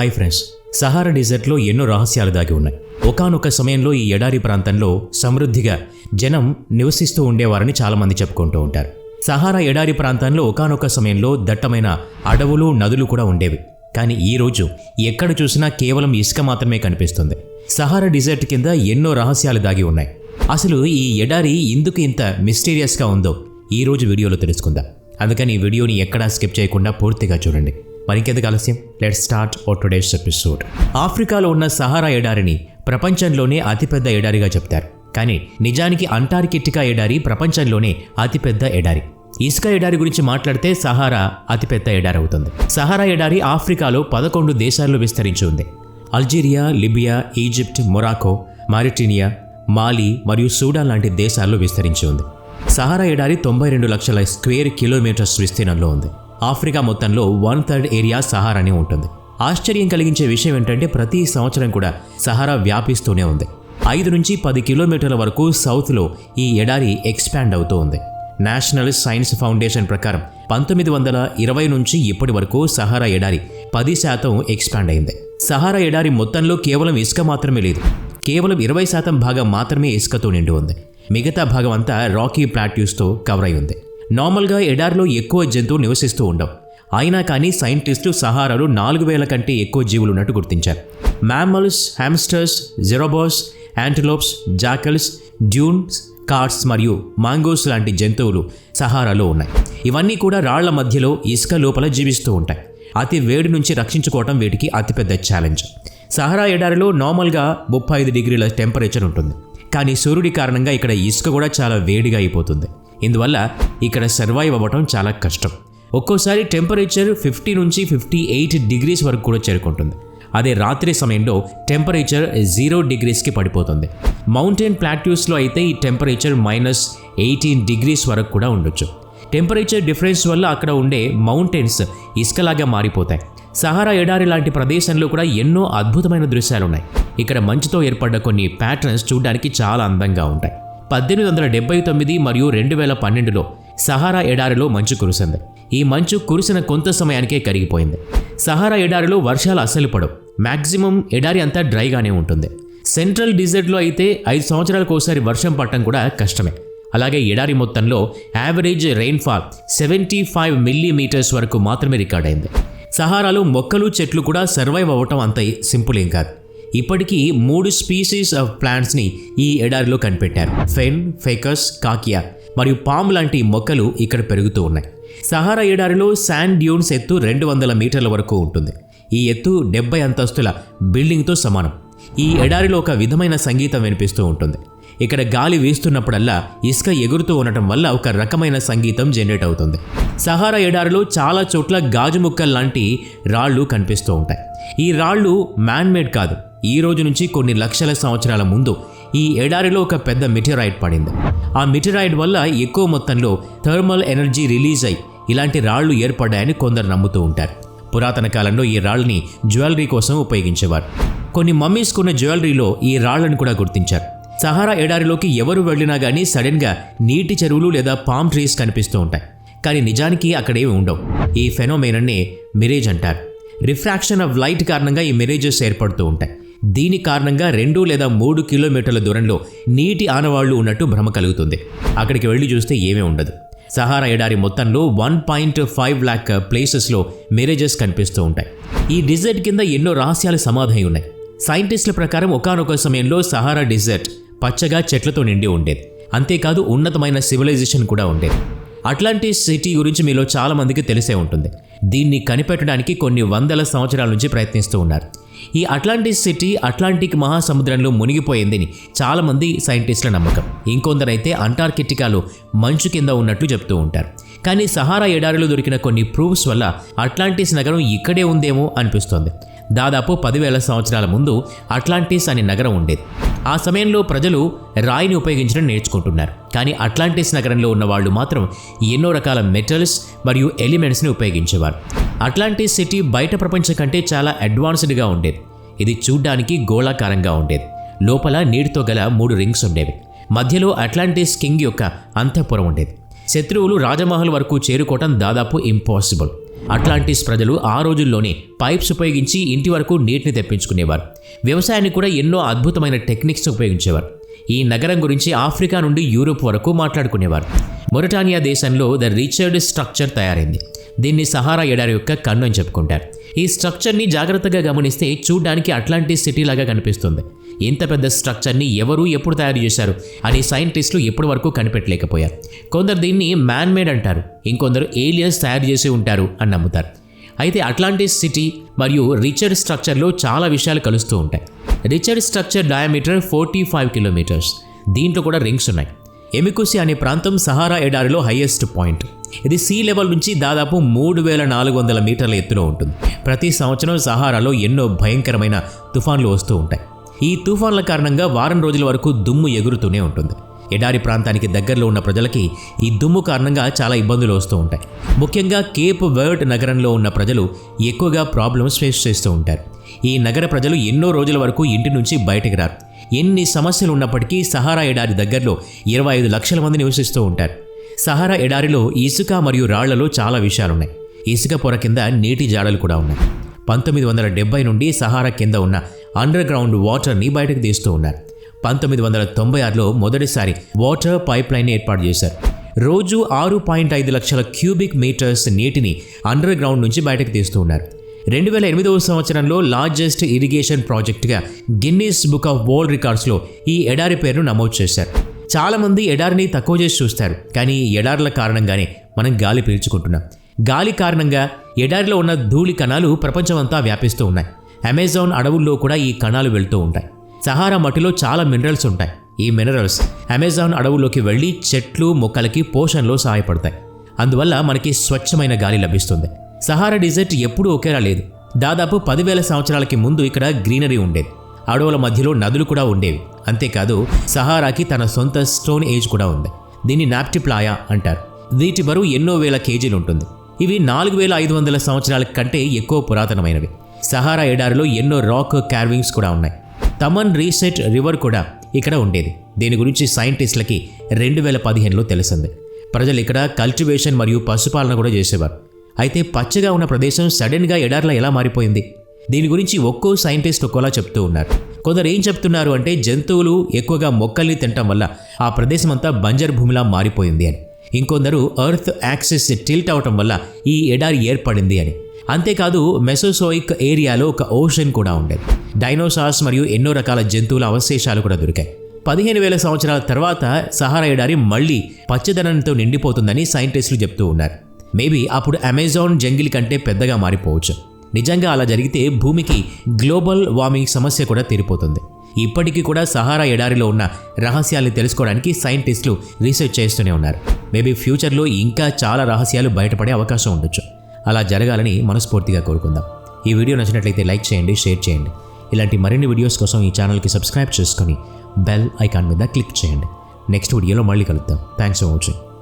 Hi friends, Sahara డిజర్ట్లో ఎన్నో రహస్యాలు దాగి ఉన్నాయి. ఒకానొక సమయంలో ఈ ఎడారి ప్రాంతంలో సమృద్ధిగా జనం నివసిస్తూ ఉండేవారని చాలామంది చెప్పుకుంటూ ఉంటారు. సహారా ఎడారి ప్రాంతంలో ఒకానొక సమయంలో దట్టమైన అడవులు, నదులు కూడా ఉండేవి. కానీ ఈరోజు ఎక్కడ చూసినా కేవలం ఇసుక మాత్రమే కనిపిస్తుంది. సహారా డిజర్ట్ కింద ఎన్నో రహస్యాలు దాగి ఉన్నాయి. అసలు ఈ ఎడారి ఎందుకు ఇంత మిస్టీరియస్గా ఉందో ఈరోజు వీడియోలో తెలుసుకుందాం. అందుకని ఈ వీడియోని ఎక్కడా స్కిప్ చేయకుండా పూర్తిగా చూడండి. మరింకెందుకు ఆలస్యం, let's start our today's episode. ఆఫ్రికాలో ఉన్న సహారా ఎడారిని ప్రపంచంలోనే అతిపెద్ద ఎడారిగా చెప్తారు. కానీ నిజానికి అంటార్కిటికా ఎడారి ప్రపంచంలోనే అతిపెద్ద ఎడారి. ఇసుక ఎడారి గురించి మాట్లాడితే సహారా అతిపెద్ద ఎడారి అవుతుంది. సహారా ఎడారి ఆఫ్రికాలో 11 దేశాల్లో విస్తరించి ఉంది. Algeria, Libya, Egypt, Morocco, Mauritania, Mali మరియు సూడాన్ లాంటి దేశాల్లో విస్తరించి ఉంది. సహారా ఎడారి 92 లక్షల స్క్వేర్ కిలోమీటర్స్ విస్తీర్ణంలో ఉంది. ఆఫ్రికా మొత్తంలో 1/3 ఏరియా సహారానే ఉంటుంది. ఆశ్చర్యం కలిగించే విషయం ఏంటంటే ప్రతి సంవత్సరం కూడా సహారా వ్యాపిస్తూనే ఉంది. 5 నుంచి 10 కిలోమీటర్ల వరకు సౌత్లో ఈ ఎడారి ఎక్స్పాండ్ అవుతూ ఉంది. నేషనల్ సైన్స్ ఫౌండేషన్ ప్రకారం 1920 నుంచి ఇప్పటి వరకు సహారా ఎడారి 10% ఎక్స్పాండ్ అయింది. సహారా ఎడారి మొత్తంలో కేవలం ఇసుక మాత్రమే లేదు. కేవలం 20% భాగం మాత్రమే ఇసుకతో నిండి ఉంది. మిగతా భాగం అంతా రాకీ ప్లాట్యూస్తో కవర్ అయి ఉంది. నార్మల్గా ఎడారిలో ఎక్కువ జంతువులు నివసిస్తూ ఉండవు. అయినా కానీ సైంటిస్టులు సహారాలో 4000 కంటే ఎక్కువ జీవులు ఉన్నట్టు గుర్తించారు. Mammals, hamsters, జెరోబాస్, యాంటిలోప్స్, jackals, dunes, cards మరియు మాంగోస్ లాంటి జంతువులు సహారాలో ఉన్నాయి. ఇవన్నీ కూడా రాళ్ల మధ్యలో ఇసుక లోపల జీవిస్తూ ఉంటాయి. అతి వేడి నుంచి రక్షించుకోవటం వీటికి అతిపెద్ద ఛాలెంజ్. సహారా ఎడారిలో నార్మల్గా 35 డిగ్రీల టెంపరేచర్ ఉంటుంది. కానీ సూర్యుడి కారణంగా ఇక్కడ ఇసుక కూడా చాలా వేడిగా అయిపోతుంది. ఇందువల్ల ఇక్కడ సర్వైవ్ అవ్వటం చాలా కష్టం. ఒక్కోసారి టెంపరేచర్ 50 నుంచి 58 డిగ్రీస్ వరకు కూడా చేరుకుంటుంది. అదే రాత్రి సమయంలో టెంపరేచర్ 0 డిగ్రీస్కి పడిపోతుంది. మౌంటైన్ ప్లాట్యూస్లో అయితే ఈ టెంపరేచర్ -18 డిగ్రీస్ వరకు కూడా ఉండొచ్చు. టెంపరేచర్ డిఫరెన్స్ వల్ల అక్కడ ఉండే మౌంటైన్స్ ఇసుకలాగా మారిపోతాయి. సహారా ఎడారి లాంటి ప్రదేశంలో కూడా ఎన్నో అద్భుతమైన దృశ్యాలు ఉన్నాయి. ఇక్కడ మంచుతో ఏర్పడ్డ కొన్ని ప్యాటర్న్స్ చూడడానికి చాలా అందంగా ఉంటాయి. 1879 మరియు 2012లో సహారా ఎడారిలో మంచు కురిసింది. ఈ మంచు కురిసిన కొంత సమయానికే కరిగిపోయింది. సహారా ఎడారిలో వర్షాలు అస్సలు పడవు. మ్యాక్సిమం ఎడారి అంతా డ్రైగానే ఉంటుంది. సెంట్రల్ డిజర్ట్లో అయితే 5 సంవత్సరాలకు ఒకసారి వర్షం పడటం కూడా కష్టమే. అలాగే ఎడారి మొత్తంలో యావరేజ్ రెయిన్ఫాల్ 75 మిల్లీమీటర్స్ వరకు మాత్రమే రికార్డ్ అయింది. సహారాలో మొక్కలు, చెట్లు కూడా సర్వైవ్ అవ్వటం అంత సింపుల్ ఏం కాదు. ఇప్పటికీ 3 స్పీసీస్ ఆఫ్ ప్లాంట్స్ని ఈ ఎడారిలో కనిపెట్టారు. ఫెన్, ఫేకస్, కాకియా మరియు పామ్ లాంటి మొక్కలు ఇక్కడ పెరుగుతూ ఉన్నాయి. సహారా ఎడారిలో శాండ్ డ్యూన్స్ ఎత్తు 200 మీటర్ల వరకు ఉంటుంది. ఈ ఎత్తు 70 అంతస్తుల బిల్డింగ్తో సమానం. ఈ ఎడారిలో ఒక విధమైన సంగీతం వినిపిస్తూ ఉంటుంది. ఇక్కడ గాలి వీస్తున్నప్పుడల్లా ఇసుక ఎగురుతూ ఉండటం వల్ల ఒక రకమైన సంగీతం జనరేట్ అవుతుంది. సహారా ఎడారిలో చాలా చోట్ల గాజు ముక్కలు లాంటి రాళ్ళు కనిపిస్తూ ఉంటాయి. ఈ రాళ్ళు మ్యాన్మేడ్ కాదు. ఈ రోజు నుంచి కొన్ని లక్షల సంవత్సరాల ముందు ఈ ఎడారిలో ఒక పెద్ద మెటీరాయిడ్ పడింది. ఆ మెటీరాయిడ్ వల్ల ఎక్కువ మొత్తంలో థర్మల్ ఎనర్జీ రిలీజ్ అయి ఇలాంటి రాళ్లు ఏర్పడ్డాయని కొందరు నమ్ముతూ ఉంటారు. పురాతన కాలంలో ఈ రాళ్ళని జ్యువెలరీ కోసం ఉపయోగించేవారు. కొన్ని మమ్మీస్కున్న జ్యువెలరీలో ఈ రాళ్లను కూడా గుర్తించారు. సహారా ఎడారిలోకి ఎవరు వెళ్ళినా కానీ సడన్గా నీటి చెరువులు లేదా పామ్ ట్రీస్ కనిపిస్తూ ఉంటాయి. కానీ నిజానికి అక్కడేమి ఉండవు. ఈ ఫెనోమెనన్నే మిరేజ్ అంటారు. రిఫ్రాక్షన్ ఆఫ్ లైట్ కారణంగా ఈ మిరేజెస్ ఏర్పడుతూ ఉంటాయి. దీని కారణంగా 2 లేదా 3 కిలోమీటర్ల దూరంలో నీటి ఆనవాళ్లు ఉన్నట్టు భ్రమ కలుగుతుంది. అక్కడికి వెళ్ళి చూస్తే ఏమీ ఉండదు. సహారా ఎడారి మొత్తంలో 1.5 లాక్ ప్లేసెస్లో మిరేజెస్ కనిపిస్తూ ఉంటాయి. ఈ డిజర్ట్ కింద ఎన్నో రహస్యాలు సమాధి ఉన్నాయి. సైంటిస్టుల ప్రకారం ఒకానొక సమయంలో సహారా డిజర్ట్ పచ్చగా చెట్లతో నిండి ఉండేది. అంతేకాదు ఉన్నతమైన సివిలైజేషన్ కూడా ఉండేది. అట్లాంటిస్ సిటీ గురించి మీలో చాలా మందికి తెలిసే ఉంటుంది. దీన్ని కనిపెట్టడానికి కొన్ని వందల సంవత్సరాల నుంచి ప్రయత్నిస్తూ ఉన్నారు. ఈ అట్లాంటిస్ సిటీ అట్లాంటిక్ మహాసముద్రంలో మునిగిపోయిందని చాలామంది సైంటిస్టుల నమ్మకం. ఇంకొందరైతే అంటార్కిటికాలో మంచు కింద ఉన్నట్లు చెప్తూ ఉంటారు. కానీ సహారా ఎడారిలో దొరికిన కొన్ని ప్రూఫ్స్ వల్ల అట్లాంటిస్ నగరం ఇక్కడే ఉందేమో అనిపిస్తోంది. దాదాపు 10,000 సంవత్సరాల ముందు అట్లాంటిస్ అనే నగరం ఉండేది. ఆ సమయంలో ప్రజలు రాయిని ఉపయోగించడం నేర్చుకుంటున్నారు. కానీ అట్లాంటిస్ నగరంలో ఉన్న వాళ్ళు మాత్రం ఎన్నో రకాల మెటల్స్ మరియు ఎలిమెంట్స్ని ఉపయోగించేవారు. అట్లాంటిస్ సిటీ బయట ప్రపంచం కంటే చాలా అడ్వాన్స్డ్గా ఉండేది. ఇది చూడ్డానికి గోళాకారంగా ఉండేది. లోపల నీటితో గల 3 రింగ్స్ ఉండేవి. మధ్యలో అట్లాంటిస్ కింగ్ యొక్క అంతఃపురం ఉండేది. శత్రువులు రాజమహల్ వరకు చేరుకోవటం దాదాపు ఇంపాసిబుల్. అట్లాంటిస్ ప్రజలు ఆ రోజుల్లోనే పైప్స్ ఉపయోగించి ఇంటి వరకు నీటిని తెప్పించుకునేవారు. వ్యవసాయాన్ని కూడా ఎన్నో అద్భుతమైన టెక్నిక్స్ ఉపయోగించేవారు. ఈ నగరం గురించి ఆఫ్రికా నుండి యూరోప్ వరకు మాట్లాడుకునేవారు. మొరిటానియా దేశంలో ద రిచర్డ్ స్ట్రక్చర్ తయారైంది. దీన్ని సహారా ఎడారి యొక్క కన్ను అని చెప్పుకుంటారు. ఈ స్ట్రక్చర్ని జాగ్రత్తగా గమనిస్తే చూడ్డానికి అట్లాంటిస్ సిటీ లాగా కనిపిస్తుంది. ఇంత పెద్ద స్ట్రక్చర్ని ఎవరు ఎప్పుడు తయారు చేశారు అని సైంటిస్టులు ఎప్పటి వరకు కనిపెట్టలేకపోయారు. కొందరు దీన్ని మ్యాన్ మేడ్ అంటారు, ఇంకొందరు ఏలియన్స్ తయారు చేసి ఉంటారు అని నమ్ముతారు. అయితే అట్లాంటిస్ సిటీ మరియు రిచర్డ్ స్ట్రక్చర్లో చాలా విషయాలు కలుస్తూ ఉంటాయి. Richard structure diameter 45 kilometres. దీంట్లో కూడా రింగ్స్ ఉన్నాయి. ఎమికుసి అనే ప్రాంతం సహారా ఎడారిలో హైయెస్ట్ పాయింట్. ఇది సీ లెవెల్ నుంచి దాదాపు 3400 మీటర్ల ఎత్తులో ఉంటుంది. ప్రతి సంవత్సరం సహారాలో ఎన్నో భయంకరమైన తుఫాన్లు వస్తూ ఉంటాయి. ఈ తుఫాన్ల కారణంగా వారం రోజుల వరకు దుమ్ము ఎగురుతూనే ఉంటుంది. ఎడారి ప్రాంతానికి దగ్గరలో ఉన్న ప్రజలకి ఈ దుమ్ము కారణంగా చాలా ఇబ్బందులు వస్తూ ఉంటాయి. ముఖ్యంగా కేప్ వర్డ్ నగరంలో ఉన్న ప్రజలు ఎక్కువగా ప్రాబ్లమ్స్ ఫేస్ చేస్తూ ఉంటారు. ఈ నగర ప్రజలు ఎన్నో రోజుల వరకు ఇంటి నుంచి బయటకు రారు. ఎన్ని సమస్యలు ఉన్నప్పటికీ సహారా ఎడారి దగ్గరలో 25 లక్షల మంది నివసిస్తూ ఉంటారు. సహారా ఎడారిలో ఇసుక మరియు రాళ్లలో చాలా విషయాలున్నాయి. ఇసుక పొర కింద నీటి జాడలు కూడా ఉన్నాయి. 1970 నుండి సహారా కింద ఉన్న అండర్ గ్రౌండ్ వాటర్ని బయటకు తీస్తూ ఉన్నారు. 1996లో మొదటిసారి వాటర్ పైప్ లైన్ ఏర్పాటు చేశారు. రోజు 6.5 లక్షల క్యూబిక్ మీటర్స్ నీటిని అండర్ గ్రౌండ్ నుంచి బయటకు తీస్తూ ఉన్నారు. 2008వ సంవత్సరంలో లార్జెస్ట్ ఇరిగేషన్ ప్రాజెక్టుగా గిన్నీస్ బుక్ ఆఫ్ వరల్డ్ రికార్డ్స్లో ఈ ఎడారి పేరును నమోదు చేశారు. చాలామంది ఎడారిని తక్కువ చేసి చూస్తారు, కానీ ఈ ఎడారుల కారణంగానే మనం గాలి పీల్చుకుంటున్నాం. గాలి కారణంగా ఎడారిలో ఉన్న ధూళి కణాలు ప్రపంచమంతా వ్యాపిస్తూ ఉన్నాయి. అమెజాన్ అడవుల్లో కూడా ఈ కణాలు వెళ్తూ ఉంటాయి. సహారా మట్టిలో చాలా మినరల్స్ ఉంటాయి. ఈ మినరల్స్ అమెజాన్ అడవుల్లోకి వెళ్ళి చెట్లు మొక్కలకి పోషణలో సహాయపడతాయి. అందువల్ల మనకి స్వచ్ఛమైన గాలి లభిస్తుంది. సహారా డిజర్ట్ ఎప్పుడూ ఒకేలా లేదు. దాదాపు 10,000 సంవత్సరాలకి ముందు ఇక్కడ గ్రీనరీ ఉండేది. అడవుల మధ్యలో నదులు కూడా ఉండేవి. అంతేకాదు సహారాకి తన సొంత స్టోన్ ఏజ్ కూడా ఉంది. దీన్ని నాప్టిప్లాయా అంటారు. వీటి బరువు ఎన్నో వేల కేజీలు ఉంటుంది. ఇవి 4500 సంవత్సరాల కంటే ఎక్కువ పురాతనమైనవి. సహారా ఎడారిలో ఎన్నో రాక్ కార్వింగ్స్ కూడా ఉన్నాయి. తమన్ రీసెట్ రివర్ కూడా ఇక్కడ ఉండేది. దీని గురించి సైంటిస్టులకి 2015లో తెలిసింది. ప్రజలు ఇక్కడ కల్టివేషన్ మరియు పశుపాలన కూడా చేసేవారు. అయితే పచ్చగా ఉన్న ప్రదేశం సడన్గా ఎడారిలా ఎలా మారిపోయింది? దీని గురించి ఒక్కో సైంటిస్ట్ ఒక్కోలా చెప్తూ ఉన్నారు. కొందరు ఏం చెప్తున్నారు అంటే జంతువులు ఎక్కువగా మొక్కల్ని తినటం వల్ల ఆ ప్రదేశం అంతా బంజర్ భూమిలా మారిపోయింది అని. ఇంకొందరు ఎర్త్ యాక్సిస్ టిల్ట్ అవటం వల్ల ఈ ఎడారి ఏర్పడింది అని. అంతేకాదు మెసోసోయిక్ ఏరియాలో ఒక ఓషన్ కూడా ఉండేది. డైనోసార్స్ మరియు ఎన్నో రకాల జంతువుల అవశేషాలు కూడా దొరికాయి. 15,000 సంవత్సరాల తర్వాత సహారా ఎడారి మళ్లీ పచ్చదనంతో నిండిపోతుందని సైంటిస్టులు చెప్తూ ఉన్నారు. మేబీ అప్పుడు అమెజాన్ జంగిల్ కంటే పెద్దగా మారిపోవచ్చు. నిజంగా అలా జరిగితే భూమికి గ్లోబల్ వార్మింగ్ సమస్య కూడా తీరిపోతుంది. ఇప్పటికీ కూడా సహారా ఎడారిలో ఉన్న రహస్యాల్ని తెలుసుకోవడానికి సైంటిస్టులు రీసెర్చ్ చేస్తూనే ఉన్నారు. మేబీ ఫ్యూచర్లో ఇంకా చాలా రహస్యాలు బయటపడే అవకాశం ఉండొచ్చు. అలా జరగాలని మనస్ఫూర్తిగా కోరుకుందాం. ఈ వీడియో నచ్చినట్లయితే లైక్ చేయండి, షేర్ చేయండి. ఇలాంటి మరిన్ని వీడియోస్ కోసం ఈ ఛానల్కి సబ్స్క్రైబ్ చేసుకొని బెల్ ఐకాన్ మీద క్లిక్ చేయండి. నెక్స్ట్ వీడియోలో మళ్ళీ కలుద్దాం. Thanks for watching.